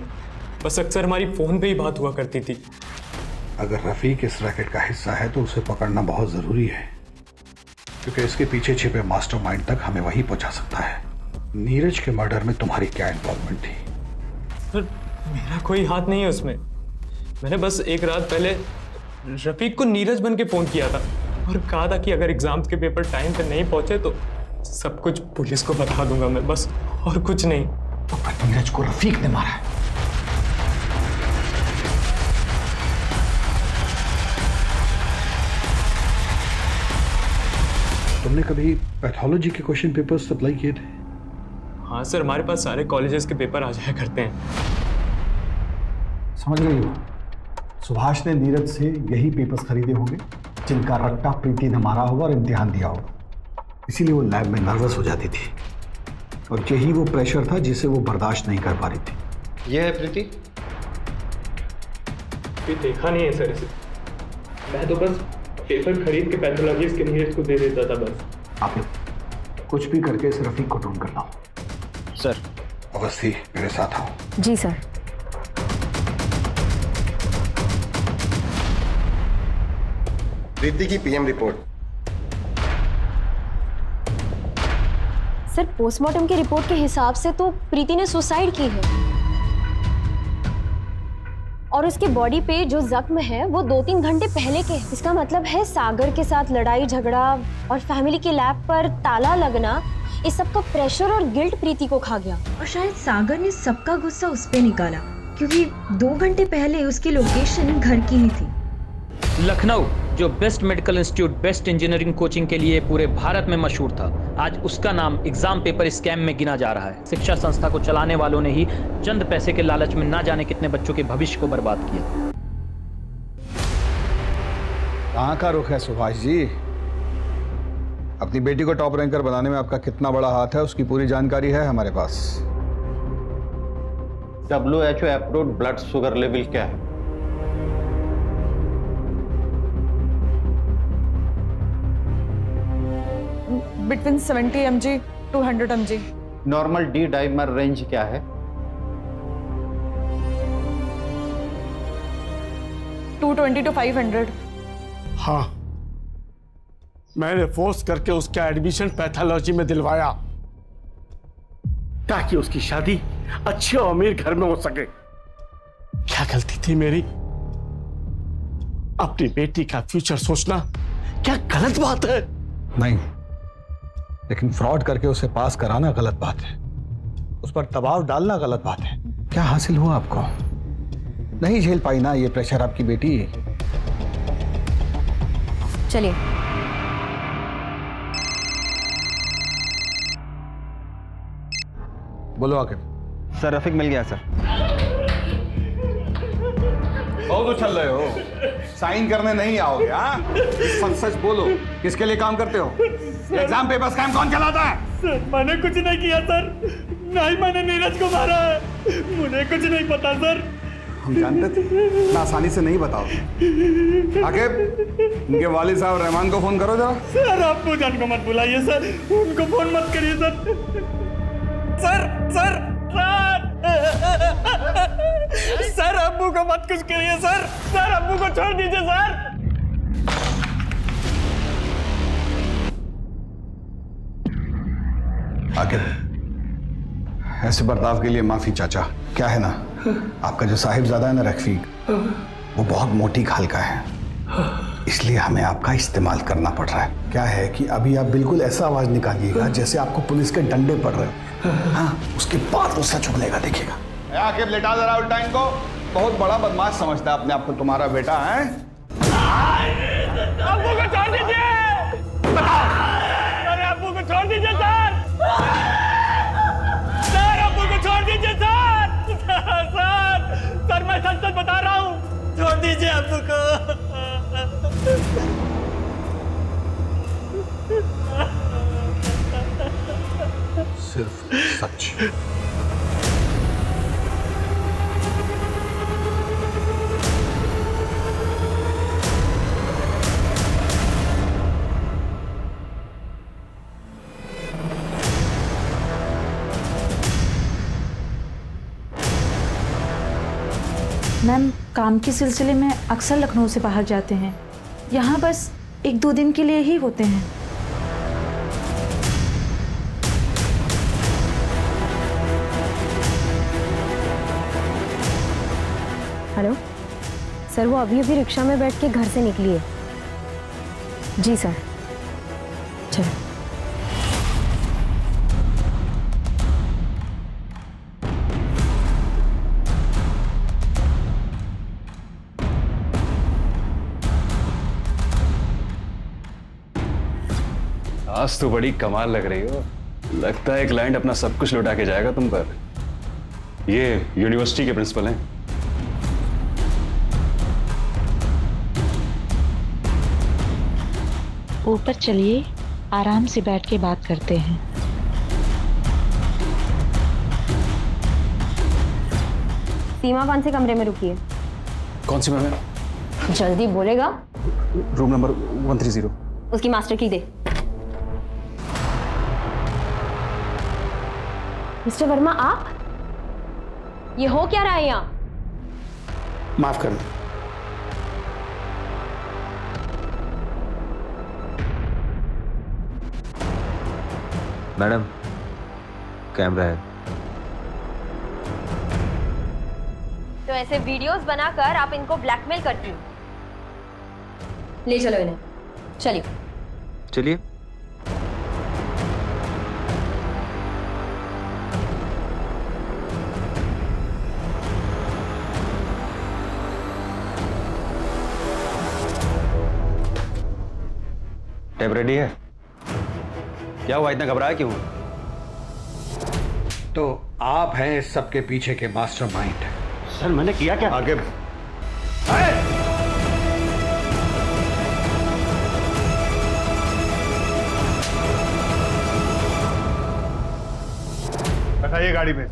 Speaker 6: बस अक्सर हमारी फोन पे ही बात हुआ करती थी।
Speaker 5: अगर रफीक इस रैकेट का हिस्सा है तो उसे पकड़ना बहुत जरूरी है, क्योंकि इसके पीछे छिपे मास्टरमाइंड तक हमें वही पहुंचा सकता है। नीरज के मर्डर में तुम्हारी क्या इन्वॉल्वमेंट थी?
Speaker 6: सर, मेरा कोई हाथ नहीं है उसमें। मैंने बस एक रात पहले रफीक को नीरज बन के फोन किया था और कहा था कि अगर एग्जाम्स के पेपर टाइम पे नहीं पहुंचे तो सब कुछ पुलिस को बता दूंगा मैं, बस, और कुछ नहीं।
Speaker 5: तो नीरज को रफीक ने मारा है? तुमने कभी पैथोलॉजी के क्वेश्चन पेपर सप्लाई किए थे?
Speaker 6: हाँ सर, हमारे पास सारे कॉलेजेस के पेपर आ जाया करते हैं।
Speaker 5: समझ रही हो, सुभाष ने नीरज से यही पेपर्स खरीदे होंगे जिनका रट्टा प्रीति ने मारा होगा और इम्तिहान दिया होगा, इसीलिए वो लैब में नर्वस हो जाती थी, और यही वो प्रेशर था जिसे वो बर्दाश्त नहीं कर पा रही थी।
Speaker 7: ये है प्रीति?
Speaker 6: कोई देखा नहीं है सर इसे, मैं तो बस पेपर खरीद के पैथोलॉजिस्ट के नीरज को दे देता था बस।
Speaker 5: आप लोग कुछ भी करके इस रफीक को ढूंढ कर लाओ।
Speaker 7: सर।
Speaker 5: अवस्थी, मेरे साथ आओ।
Speaker 20: जी सर।
Speaker 10: प्रीति की पीएम रिपोर्ट।
Speaker 20: सर, पोस्टमार्टम की रिपोर्ट के हिसाब से तो प्रीति ने सुसाइड की है, और उसके बॉडी पे जो जख्म है वो 2-3 घंटे पहले के हैं। इसका मतलब है सागर के साथ लड़ाई झगड़ा और फैमिली के लैब पर ताला लगना, इस सब का प्रेशर और गिल्ट प्रीति को खा गया।
Speaker 13: और शायद सागर ने सबका गुस्सा उस पे निकाला, क्योंकि 2 घंटे पहले उसकी लोकेशन घर की ही थी।
Speaker 14: लखनऊ जो best medical institute, best engineering coaching के लिए पूरे भारत में मशहूर था, आज उसका नाम एग्जाम पेपर स्कैम में गिना जा रहा है। शिक्षा संस्था को चलाने वालों ने ही चंद पैसे के लालच में ना जाने कितने बच्चों के भविष्य को बर्बाद किया।
Speaker 5: कहाँ का रुख है सुभाष जी? अपनी बेटी को टॉप रैंकर बनाने में आपका कितना बड़ा हाथ है, उसकी पूरी जानकारी है हमारे पास।
Speaker 1: WHO approved blood sugar level क्या है?
Speaker 13: Between 70 mg to 100 mg।
Speaker 1: Normal D dimer range क्या है?
Speaker 13: 220 to 500।
Speaker 15: हाँ, मैंने फोर्स करके उसका एडमिशन पैथोलॉजी में दिलवाया ताकि उसकी शादी अच्छे और अमीर घर में हो सके। क्या गलती थी मेरी? अपनी बेटी का फ्यूचर सोचना क्या गलत बात है?
Speaker 5: नहीं, लेकिन फ्रॉड करके उसे पास कराना गलत बात है, उस पर दबाव डालना गलत बात है। क्या हासिल हुआ आपको? नहीं झेल पाई ना ये प्रेशर आपकी बेटी?
Speaker 20: चलिए।
Speaker 5: बोलो आके।
Speaker 7: सर रफीक मिल गया सर।
Speaker 5: बहुत उछल रहे हो, साइन करने नहीं आओगे? हाँ, सच सच बोलो, किसके लिए काम करते हो? एग्जाम पेपर स्कैम कौन चलाता है?
Speaker 2: सर मैंने कुछ नहीं किया सर, नहीं मैंने नीरज को मारा है, मुझे कुछ नहीं पता सर।
Speaker 5: हम जानते थे, इतना आसानी से नहीं बताओ। आके इनके वालिद साहब रहमान को फोन करो जरा।
Speaker 2: सर आप जान को मत बुलाइए सर, उनको फोन मत करिए sir. Sir sir sir sir अब्बू को मत कुछ करिए सर, सर अब्बू को छोड़ दीजिए सर।
Speaker 5: आके ऐसे बर्ताव के लिए माफी चाचा। क्या है ना, आपका जो साहिबजादा है ना रफीक, वो बहुत मोटी खाल का है, इसलिए हमें आपका इस्तेमाल करना पड़ रहा है। क्या है कि अभी आप बिल्कुल ऐसा आवाज निकालिएगा जैसे आपको पुलिस के डंडे पड़ रहे हो। हाँ, उसके बाद वो सच उगलेगा, देखिएगा। आखिर लेटा जरा उल्टा इनको, बहुत बड़ा बदमाश समझता है अपने आप को तुम्हारा बेटा है।
Speaker 2: अब्बू को छोड़ दीजिए, अरे अब्बू को छोड़ दीजिए सर, सर अब्बू को छोड़ दीजिए सर, सर मैं सच सच बता रहा हूँ, छोड़ दीजिए अब्बू को।
Speaker 5: सिर्फ सच।
Speaker 16: मैम, काम के सिलसिले में अक्सर लखनऊ से बाहर जाते हैं, यहाँ बस 1-2 दिन के लिए ही होते हैं।
Speaker 20: हेलो सर, वो अभी अभी रिक्शा में बैठ के घर से निकली है। जी सर, चलो।
Speaker 17: आज तो बड़ी कमाल लग रही हो, लगता है क्लाइंट अपना सब कुछ लौटा के जाएगा तुम पर। ये यूनिवर्सिटी के प्रिंसिपल हैं।
Speaker 21: ऊपर चलिए, आराम से बैठ के बात करते हैं।
Speaker 20: सीमा कौन से कमरे में रुकी है?
Speaker 17: कौन सी मैम?
Speaker 20: जल्दी बोलेगा।
Speaker 17: Room number 130।
Speaker 20: उसकी मास्टर की दे। मिस्टर वर्मा, आप ये हो क्या रहा है यहाँ?
Speaker 15: माफ कर दो।
Speaker 8: मैडम, कैमरा है।
Speaker 20: तो ऐसे वीडियोस बनाकर आप इनको ब्लैकमेल करती हो? ले चलो इन्हें, चलिए।
Speaker 8: चलिए।
Speaker 17: टेप रेडी है? क्या हुआ, इतना घबराया क्यों?
Speaker 3: तो आप हैं इस सबके पीछे के मास्टरमाइंड।
Speaker 15: सर मैंने किया क्या?
Speaker 3: आगे
Speaker 15: बैठाइए गाड़ी में।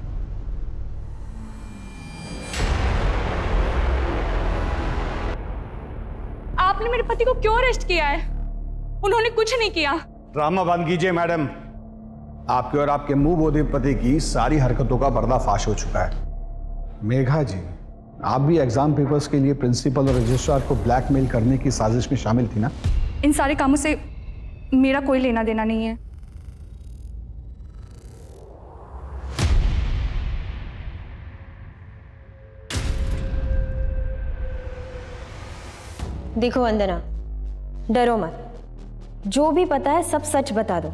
Speaker 22: आपने मेरे पति को क्यों अरेस्ट किया है? उन्होंने कुछ नहीं किया।
Speaker 3: ड्रामा बंद कीजिए मैडम। आपके और आपके मुंह बोधे पति की सारी हरकतों का पर्दाफाश हो चुका है।
Speaker 5: मेघा जी, आप भी एग्जाम पेपर्स के लिए प्रिंसिपल और रजिस्ट्रार को ब्लैकमेल करने की साजिश में शामिल थी ना?
Speaker 22: इन सारे कामों से मेरा कोई लेना देना नहीं है।
Speaker 20: देखो वंदना, डरो मत। जो भी पता है सब सच बता दो।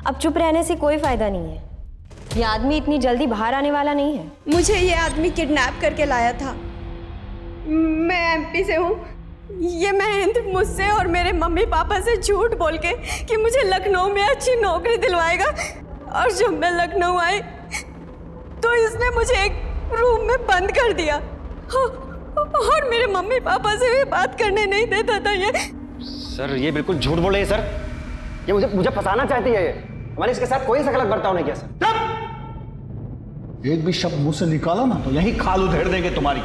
Speaker 20: अब चुप रहने से कोई फायदा नहीं है। ये आदमी इतनी जल्दी बाहर आने वाला नहीं है।
Speaker 16: मुझे ये आदमी किडनैप करके लाया था। मैं एमपी से हूँ। ये महेंद्र मुझसे और मेरे मम्मी पापा से झूठ बोल के कि मुझे लखनऊ में अच्छी नौकरी दिलवाएगा, और जब मैं लखनऊ आई तो इसने मुझे एक रूम में बंद कर दिया और मेरे मम्मी पापा से भी बात करने नहीं देता था। ये
Speaker 17: सर ये बिल्कुल झूठ बोल रहे हैं सर। ये मुझे फंसाना चाहती है। मैंने इसके साथ कोई सा गलत बर्ताव नहीं किया सर।
Speaker 3: एक भी शब्द मुंह से निकाला ना तो यही खाल उधेड़ देंगे तुम्हारी।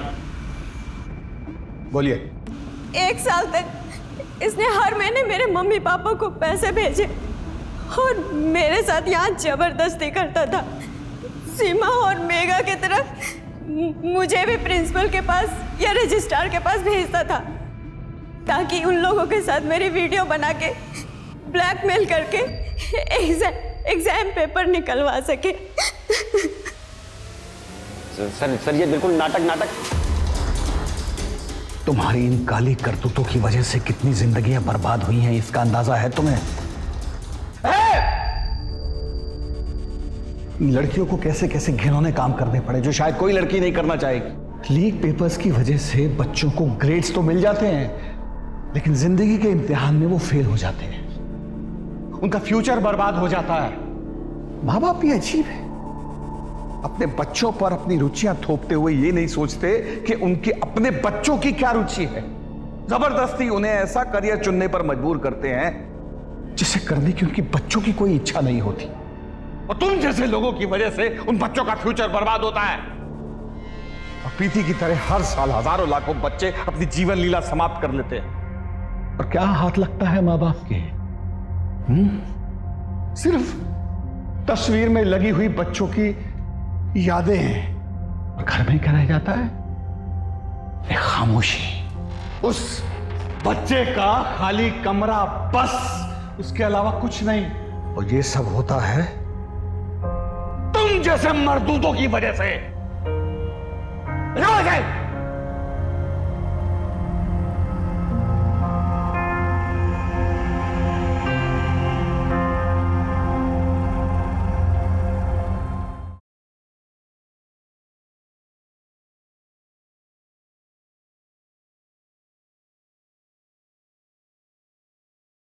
Speaker 3: बोलिए।
Speaker 16: 1 साल तक इसने हर महीने मेरे मम्मी पापा को पैसे भेजे और मेरे साथ यहाँ जबरदस्ती करता था। सीमा और मेघा की तरह मुझे भी प्रिंसिपल के पास या रजिस्ट्रार के पास भेजता था, ताकि उन लोगों के साथ मेरी वीडियो बना के ब्लैकमेल करके एग्जाम पेपर निकलवा सके।
Speaker 17: सर ये बिल्कुल नाटक।
Speaker 3: तुम्हारी इन काली करतूतों की वजह से कितनी जिंदगियां बर्बाद हुई हैं, इसका अंदाजा है तुम्हें? लड़कियों को कैसे कैसे घिनौने काम करने पड़े जो शायद कोई लड़की नहीं करना चाहेगी। लीक पेपर्स की वजह से बच्चों को ग्रेड्स तो मिल जाते हैं, लेकिन जिंदगी के इम्तिहान में वो फेल हो जाते हैं। उनका फ्यूचर बर्बाद हो जाता है। माँ बाप भी अजीब है, अपने बच्चों पर अपनी रुचियां थोपते हुए ये नहीं सोचते कि उनके अपने बच्चों की क्या रुचि है। जबरदस्ती उन्हें ऐसा करियर चुनने पर मजबूर करते हैं जिसे करने की उनकी बच्चों की कोई इच्छा नहीं होती, और तुम जैसे लोगों की वजह से उन बच्चों का फ्यूचर बर्बाद होता है। और प्रीति की तरह हर साल हजारों लाखों बच्चे अपनी जीवन लीला समाप्त कर लेते हैं। और क्या हाथ लगता है माँ बाप के? सिर्फ तस्वीर में लगी हुई बच्चों की यादें हैं, और घर में क्या रह जाता है? एक खामोशी। उस बच्चे का खाली कमरा, बस, उसके अलावा कुछ नहीं। और ये सब होता है तुम जैसे मर्दूदों की वजह से।